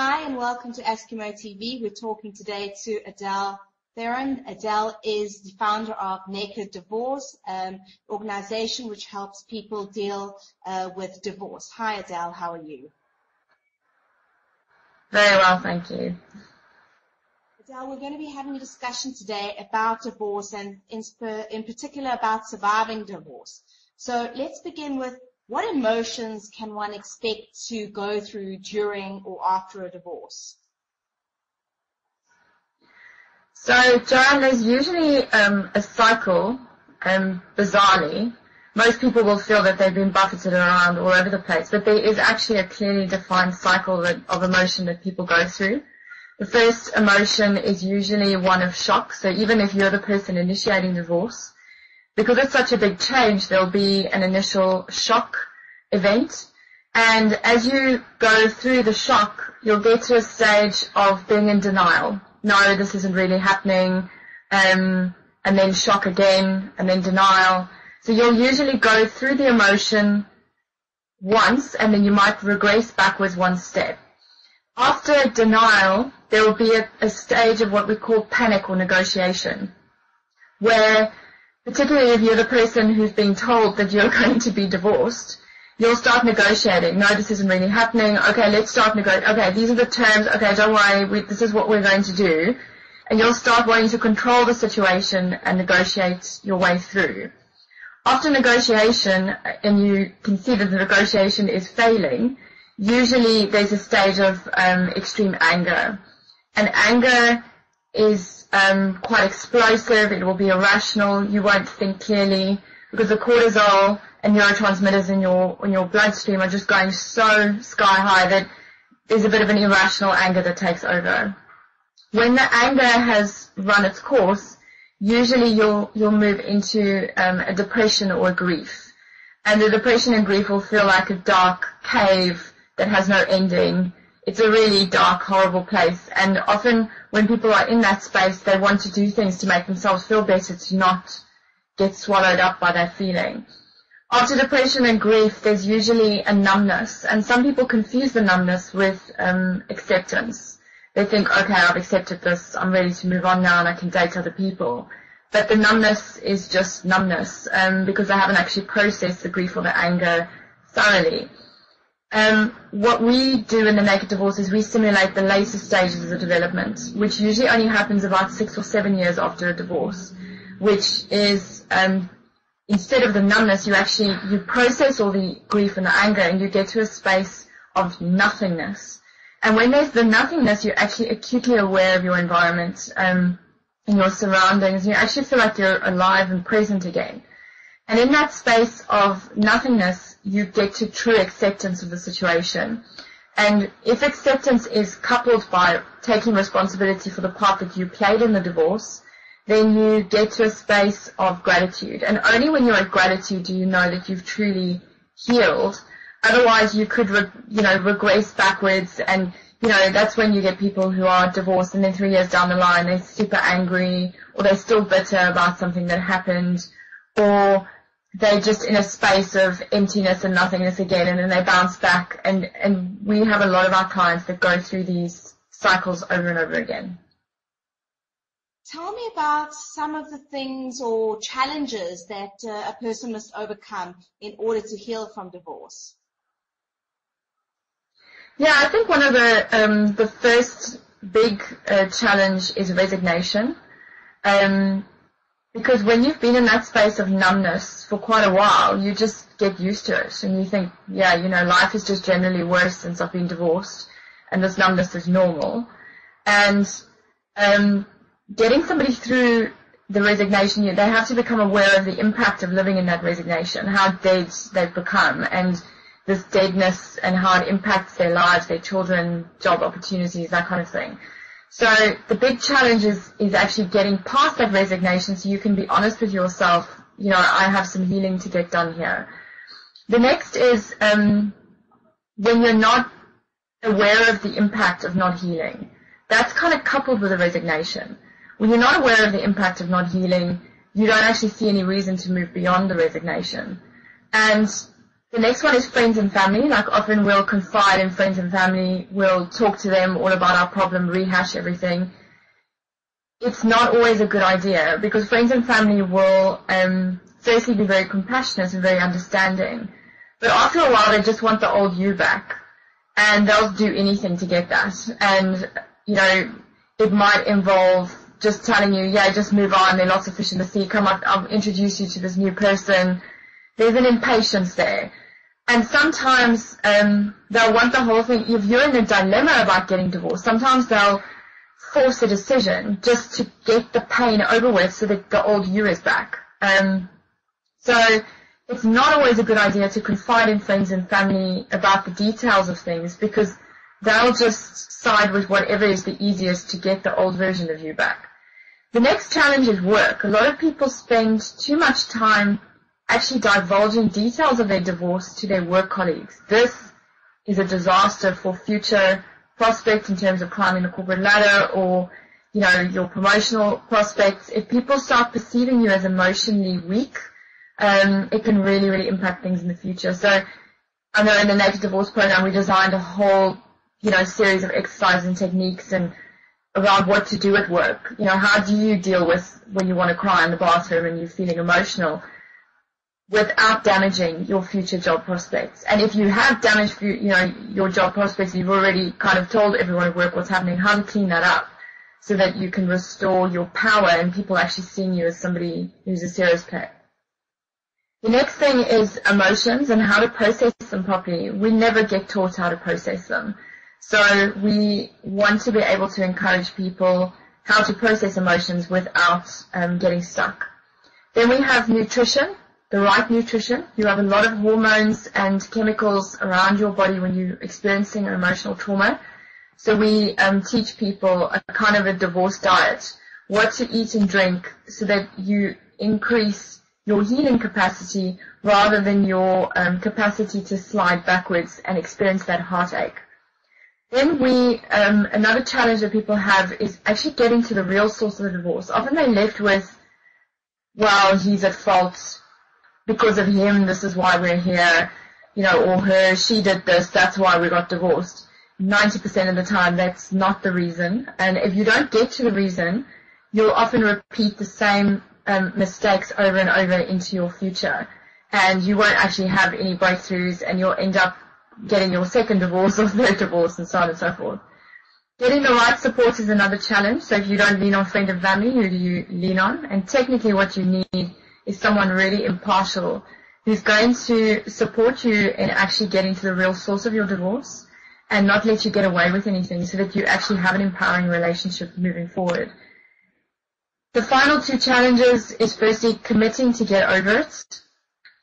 Hi and welcome to Askimo TV. We're talking today to Adele Theron. Adele is the founder of Naked Divorce, an organization which helps people deal with divorce. Hi Adele, how are you? Very well, thank you. Adele, we're going to be having a discussion today about divorce and in particular about surviving divorce. So let's begin with, what emotions can one expect to go through during or after a divorce? So, Joanne, there's usually a cycle, bizarrely. Most people will feel that they've been buffeted around all over the place, but there is actually a clearly defined cycle of emotion that people go through. The first emotion is usually one of shock, so even if you're the person initiating divorce, because it's such a big change, there'll be an initial shock event. And as you go through the shock, you'll get to a stage of being in denial. No, this isn't really happening. And then shock again, and then denial. So you'll usually go through the emotion once, and then you might regress backwards one step. After denial, there will be a stage of what we call panic or negotiation, where particularly if you're the person who's being told that you're going to be divorced, you'll start negotiating. No, this isn't really happening. Okay, let's start negotiating. Okay, these are the terms. Okay, don't worry, this is what we're going to do. And you'll start wanting to control the situation and negotiate your way through. After negotiation, and you can see that the negotiation is failing, usually there's a stage of extreme anger. And anger is quite explosive. It will be irrational. You won't think clearly because the cortisol and neurotransmitters in your bloodstream are just going so sky high that there's a bit of an irrational anger that takes over. When the anger has run its course, usually you'll move into a depression or a grief. And the depression and grief will feel like a dark cave that has no ending. It's a really dark, horrible place. And often when people are in that space, they want to do things to make themselves feel better, to not get swallowed up by that feeling. After depression and grief, there's usually a numbness. And some people confuse the numbness with acceptance. They think, okay, I've accepted this, I'm ready to move on now and I can date other people. But the numbness is just numbness because they haven't actually processed the grief or the anger thoroughly. What we do in the Naked Divorce is we simulate the later stages of the development, which usually only happens about 6 or 7 years after a divorce, which is instead of the numbness, you process all the grief and the anger and you get to a space of nothingness. And when there's the nothingness, you're actually acutely aware of your environment and your surroundings. You actually feel like you're alive and present again. And in that space of nothingness, you get to true acceptance of the situation. And if acceptance is coupled by taking responsibility for the part that you played in the divorce, then you get to a space of gratitude. And only when you're at gratitude do you know that you've truly healed. Otherwise, you could, regress backwards, and, that's when you get people who are divorced and then 3 years down the line, they're super angry, or they're still bitter about something that happened, or they're just in a space of emptiness and nothingness again, and then they bounce back. And we have a lot of our clients that go through these cycles over and over again. Tell me about some of the things or challenges that a person must overcome in order to heal from divorce. Yeah, I think one of the first big challenge is resignation. Because when you've been in that space of numbness for quite a while, you just get used to it. And you think, life is just generally worse since I've been divorced, and this numbness is normal. And getting somebody through the resignation, they have to become aware of the impact of living in that resignation, how dead they've become, and this deadness and how it impacts their lives, their children, job opportunities, that kind of thing. So the big challenge is actually getting past that resignation so you can be honest with yourself, I have some healing to get done here. The next is when you're not aware of the impact of not healing. That's kind of coupled with a resignation. When you're not aware of the impact of not healing, you don't actually see any reason to move beyond the resignation. And The next one is friends and family. Like often we'll confide in friends and family. We'll talk to them all about our problem, rehash everything. It's not always a good idea because friends and family will firstly be very compassionate and very understanding. But after a while, they just want the old you back. And they'll do anything to get that. And, you know, it might involve just telling you, yeah, just move on. There are lots of fish in the sea. Come up, I'll introduce you to this new person. There's an impatience there. And sometimes they'll want the whole thing. If you're in a dilemma about getting divorced, sometimes they'll force a decision just to get the pain over with so that the old you is back. So it's not always a good idea to confide in friends and family about the details of things because they'll just side with whatever is the easiest to get the old version of you back. The next challenge is work. A lot of people spend too much time actually divulging details of their divorce to their work colleagues. This is a disaster for future prospects in terms of climbing the corporate ladder or, you know, your promotional prospects. If people start perceiving you as emotionally weak, it can really, really impact things in the future. So I know in the Naked Divorce program we designed a whole, you know, series of exercises and techniques and around what to do at work. You know, how do you deal with when you want to cry in the bathroom and you're feeling emotional without damaging your future job prospects? And if you have damaged, you know, your job prospects, you've already kind of told everyone at work what's happening, how to clean that up so that you can restore your power and people actually seeing you as somebody who's a serious player. The next thing is emotions and how to process them properly. We never get taught how to process them. So we want to be able to encourage people how to process emotions without getting stuck. Then we have nutrition, the right nutrition. You have a lot of hormones and chemicals around your body when you're experiencing an emotional trauma. So we teach people a kind of a divorce diet, what to eat and drink so that you increase your healing capacity rather than your capacity to slide backwards and experience that heartache. Then another challenge that people have is actually getting to the real source of the divorce. Often they're left with, well, he's at fault because of him, this is why we're here, you know, or her, she did this, that's why we got divorced. 90% of the time, that's not the reason. And if you don't get to the reason, you'll often repeat the same mistakes over and over into your future. And you won't actually have any breakthroughs and you'll end up getting your second divorce or third divorce and so on and so forth. Getting the right support is another challenge. So if you don't lean on friend and family, who do you lean on? And technically what you need is someone really impartial who's going to support you in actually getting to the real source of your divorce and not let you get away with anything so that you actually have an empowering relationship moving forward. The final two challenges is firstly committing to get over it,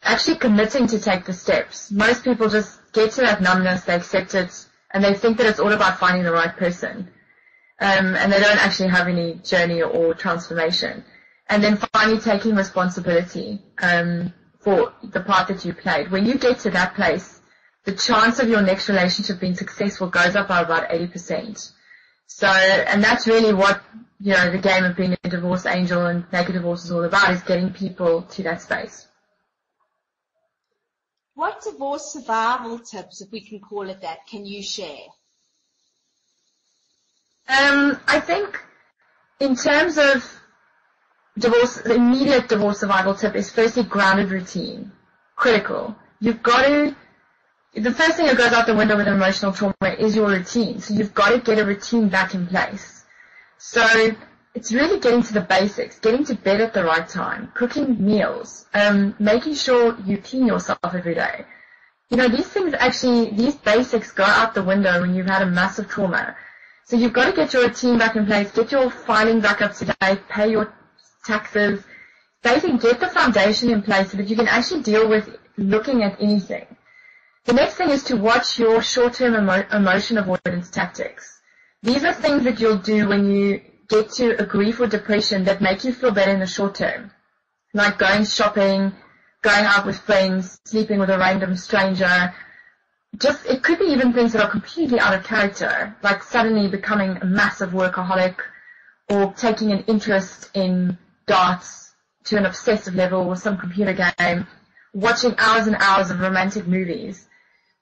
actually committing to take the steps. Most people just get to that numbness, they accept it, and they think that it's all about finding the right person. And they don't actually have any journey or transformation. And then finally taking responsibility for the part that you played. When you get to that place, the chance of your next relationship being successful goes up by about 80%. So, and that's really what, you know, the game of being a divorce angel and Naked Divorce is all about, is getting people to that space. What divorce survival tips, if we can call it that, can you share? I think in terms of divorce, the immediate divorce survival tip is firstly grounded routine. Critical. You've got to, the first thing that goes out the window with emotional trauma is your routine. So you've got to get a routine back in place. So it's really getting to the basics, getting to bed at the right time, cooking meals, making sure you clean yourself every day. You know, these things actually, these basics go out the window when you've had a massive trauma. So you've got to get your routine back in place, get your filing back up to date, pay your taxes, basically get the foundation in place so that you can actually deal with looking at anything. The next thing is to watch your short-term emotion avoidance tactics. These are things that you'll do when you get to a grief or depression that make you feel better in the short term, like going shopping, going out with friends, sleeping with a random stranger. Just, it could be even things that are completely out of character, like suddenly becoming a massive workaholic or taking an interest in darts to an obsessive level or some computer game, watching hours and hours of romantic movies,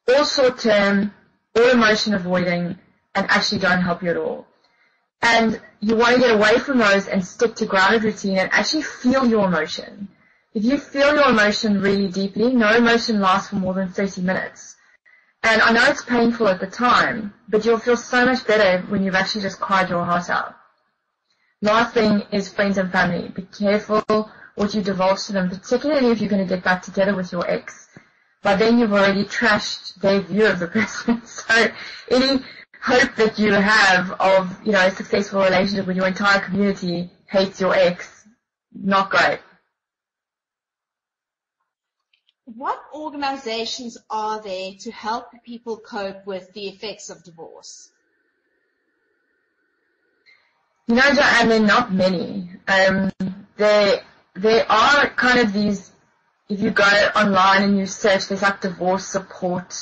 all short-term, all emotion avoiding, and actually don't help you at all. And you want to get away from those and stick to grounded routine and actually feel your emotion. If you feel your emotion really deeply, no emotion lasts for more than 30 minutes. And I know it's painful at the time, but you'll feel so much better when you've actually just cried your heart out. Last thing is friends and family. Be careful what you divulge to them, particularly if you're going to get back together with your ex. By then you've already trashed their view of the person. So any hope that you have of, a successful relationship with your entire community hates your ex, not great. What organizations are there to help people cope with the effects of divorce? Joanne, there are not many. There are kind of these, if you go online and you search, there's like divorce support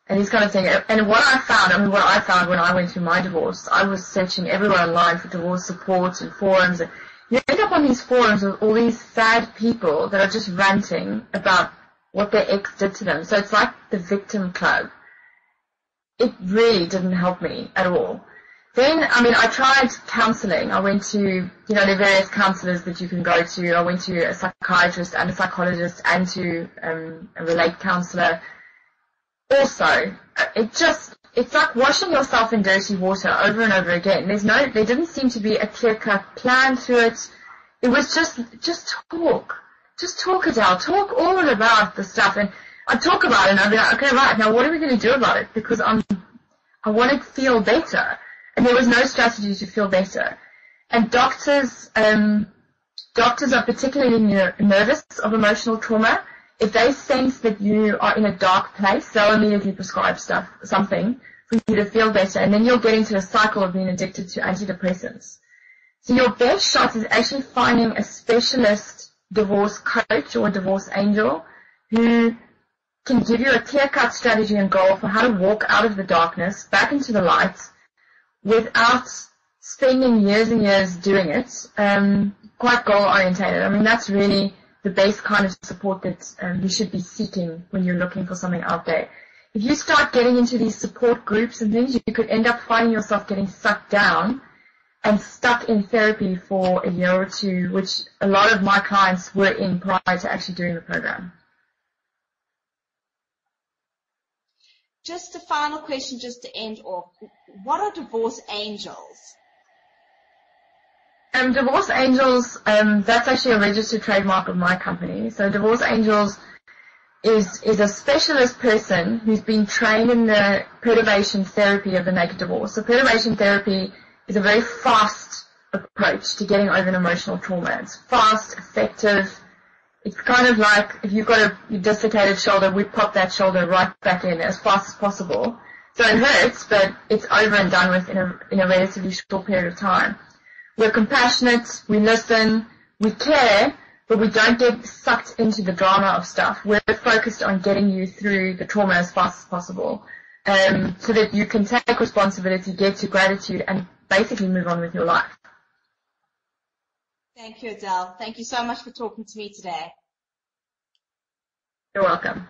and these kind of things. And what I found when I went through my divorce, I was searching everywhere online for divorce support and forums. And you end up on these forums with all these sad people that are just ranting about what their ex did to them. So it's like the victim club. It really didn't help me at all. Then, I tried counseling. I went to, the various counselors that you can go to. I went to a psychiatrist and a psychologist and to a relate counselor. Also, it's like washing yourself in dirty water over and over again. There didn't seem to be a clear-cut plan to it. It was just talk. Just talk, Adele. Talk all about the stuff. And I'd talk about it and I'd be like, okay, right, now what are we going to do about it? Because I want to feel better. And there was no strategy to feel better. And doctors are particularly nervous of emotional trauma. If they sense that you are in a dark place, they'll immediately prescribe something for you to feel better. And then you'll get into a cycle of being addicted to antidepressants. So your best shot is actually finding a specialist divorce coach or a divorce angel who can give you a clear-cut strategy and goal for how to walk out of the darkness, back into the light, without spending years and years doing it, quite goal-orientated. That's really the base kind of support that you should be seeking when you're looking for something out there. If you start getting into these support groups and things, you could end up finding yourself getting sucked down and stuck in therapy for a year or two, which a lot of my clients were in prior to actually doing the program. Just a final question just to end off. What are divorce angels? Divorce angels, that's actually a registered trademark of my company. So divorce angels is a specialist person who's been trained in the perturbation therapy of the naked divorce. So perturbation therapy is a very fast approach to getting over an emotional trauma. It's fast, effective. It's kind of like if you've got a dislocated shoulder, we pop that shoulder right back in as fast as possible. So it hurts, but it's over and done with in a relatively short period of time. We're compassionate, we listen, we care, but we don't get sucked into the drama of stuff. We're focused on getting you through the trauma as fast as possible, so that you can take responsibility, get to gratitude, and basically move on with your life. Thank you, Adele. Thank you so much for talking to me today. You're welcome.